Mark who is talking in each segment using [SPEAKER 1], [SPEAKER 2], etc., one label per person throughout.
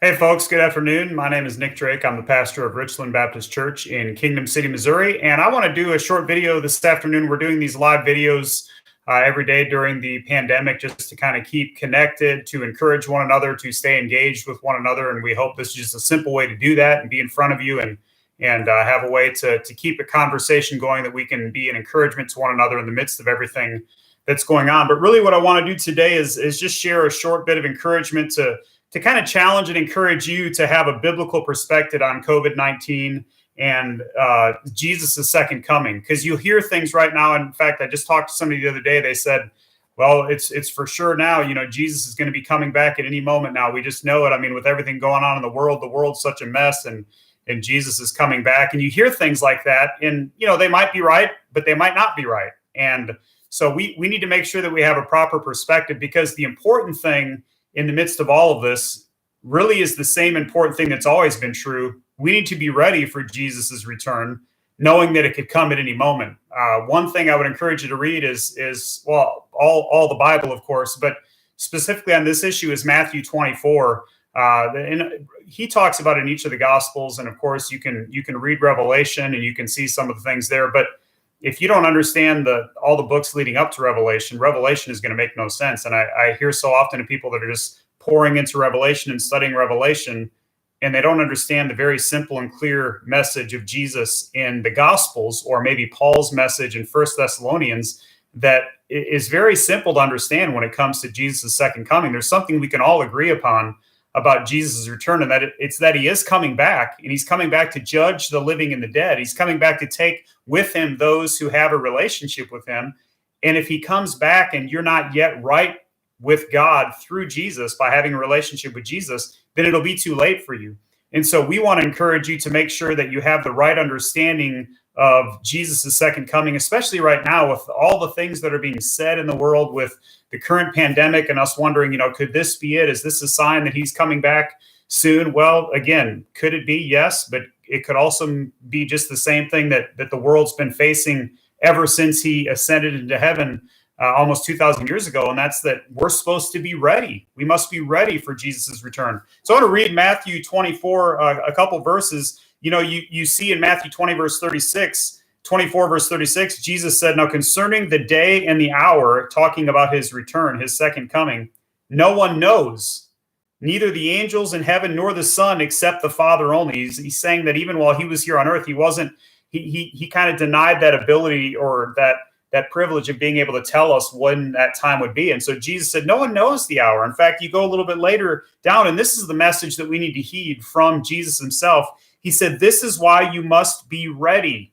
[SPEAKER 1] Hey folks, good afternoon. My name is Nick Drake. I'm the pastor of Richland Baptist Church in Kingdom City, Missouri, and I want to do a short video this afternoon. We're doing these live videos every day during the pandemic just to kind of keep connected, to encourage one another, to stay engaged with one another, and we hope this is just a simple way to do that and be in front of you and have a way to keep a conversation going that we can be an encouragement to one another in the midst of everything that's going on. But really what I want to do today is just share a short bit of encouragement to kind of challenge and encourage you to have a biblical perspective on COVID-19 and Jesus' second coming. Because you hear things right now. In fact, I just talked to somebody the other day. They said, well, it's for sure now, Jesus is going to be coming back at any moment now. We just know it. I mean, with everything going on in the world's such a mess, and Jesus is coming back. And you hear things like that, and, they might be right, but they might not be right. And so we need to make sure that we have a proper perspective, because the important thing in the midst of all of this really is the same important thing that's always been true. We need to be ready for Jesus's return, knowing that it could come at any moment. One thing I would encourage you to read is all the Bible, of course, but specifically on this issue is Matthew 24. And he talks about it in each of the Gospels, and of course you can read Revelation and you can see some of the things there. But if you don't understand all the books leading up to Revelation is going to make no sense. And I hear so often of people that are just pouring into Revelation and studying Revelation, and they don't understand the very simple and clear message of Jesus in the Gospels, or maybe Paul's message in 1 Thessalonians, that is very simple to understand when it comes to Jesus' second coming. There's something we can all agree upon about Jesus' return, and that it's that he is coming back, and he's coming back to judge the living and the dead. He's coming back to take with him those who have a relationship with him. And if he comes back and you're not yet right with God through Jesus by having a relationship with Jesus, then it'll be too late for you. And so we want to encourage you to make sure that you have the right understanding of Jesus' second coming, especially right now with all the things that are being said in the world with the current pandemic, and us wondering, could this be it? Is this a sign that he's coming back soon? Well, again, could it be? Yes, but it could also be just the same thing that the world's been facing ever since he ascended into heaven almost 2,000 years ago, and that's that we're supposed to be ready. We must be ready for Jesus' return. So I want to read Matthew 24, a couple verses. You see in Matthew 24, verse 36, Jesus said, "Now concerning the day and the hour," talking about his return, his second coming, "no one knows, neither the angels in heaven nor the Son, except the Father only." He's saying that even while he was here on earth, he kind of denied that ability, or that privilege of being able to tell us when that time would be. And so Jesus said, no one knows the hour. In fact, you go a little bit later down, and this is the message that we need to heed from Jesus himself. He said, "This is why you must be ready,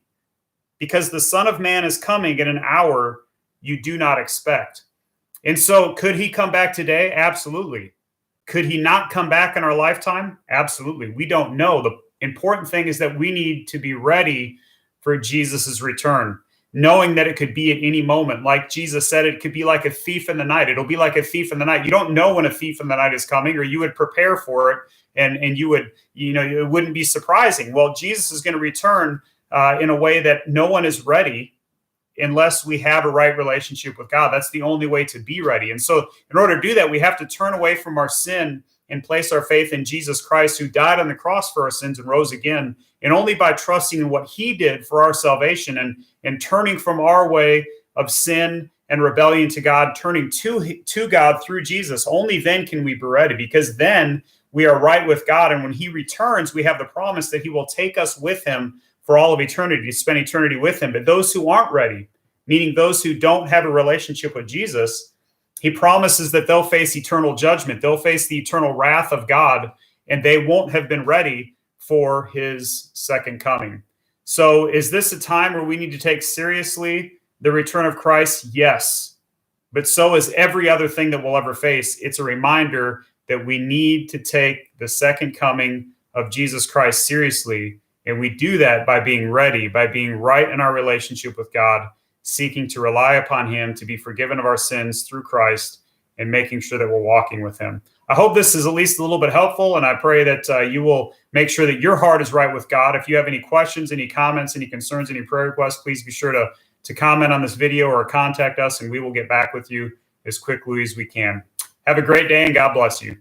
[SPEAKER 1] because the Son of Man is coming at an hour you do not expect." And so could he come back today? Absolutely. Could he not come back in our lifetime? Absolutely. We don't know. The important thing is that we need to be ready for Jesus's return, knowing that it could be at any moment. Like Jesus said, it could be like a thief in the night. It'll be like a thief in the night. You don't know when a thief in the night is coming, or you would prepare for it, and you would, it wouldn't be surprising. Well, Jesus is going to return in a way that no one is ready unless we have a right relationship with God. That's the only way to be ready. And so in order to do that, we have to turn away from our sin and place our faith in Jesus Christ, who died on the cross for our sins and rose again. And only by trusting in what he did for our salvation and turning from our way of sin and rebellion to God, turning to God through Jesus, only then can we be ready, because then we are right with God. And when he returns, we have the promise that he will take us with him for all of eternity, to spend eternity with him. But those who aren't ready, meaning those who don't have a relationship with Jesus, he promises that they'll face eternal judgment. They'll face the eternal wrath of God, and they won't have been ready for his second coming. So is this a time where we need to take seriously the return of Christ? Yes. But so is every other thing that we'll ever face. It's a reminder that we need to take the second coming of Jesus Christ seriously. And we do that by being ready, by being right in our relationship with God, seeking to rely upon him to be forgiven of our sins through Christ, and making sure that we're walking with him. I hope this is at least a little bit helpful, and I pray that you will make sure that your heart is right with God. If you have any questions, any comments, any concerns, any prayer requests, please be sure to comment on this video or contact us, and we will get back with you as quickly as we can. Have a great day, and God bless you.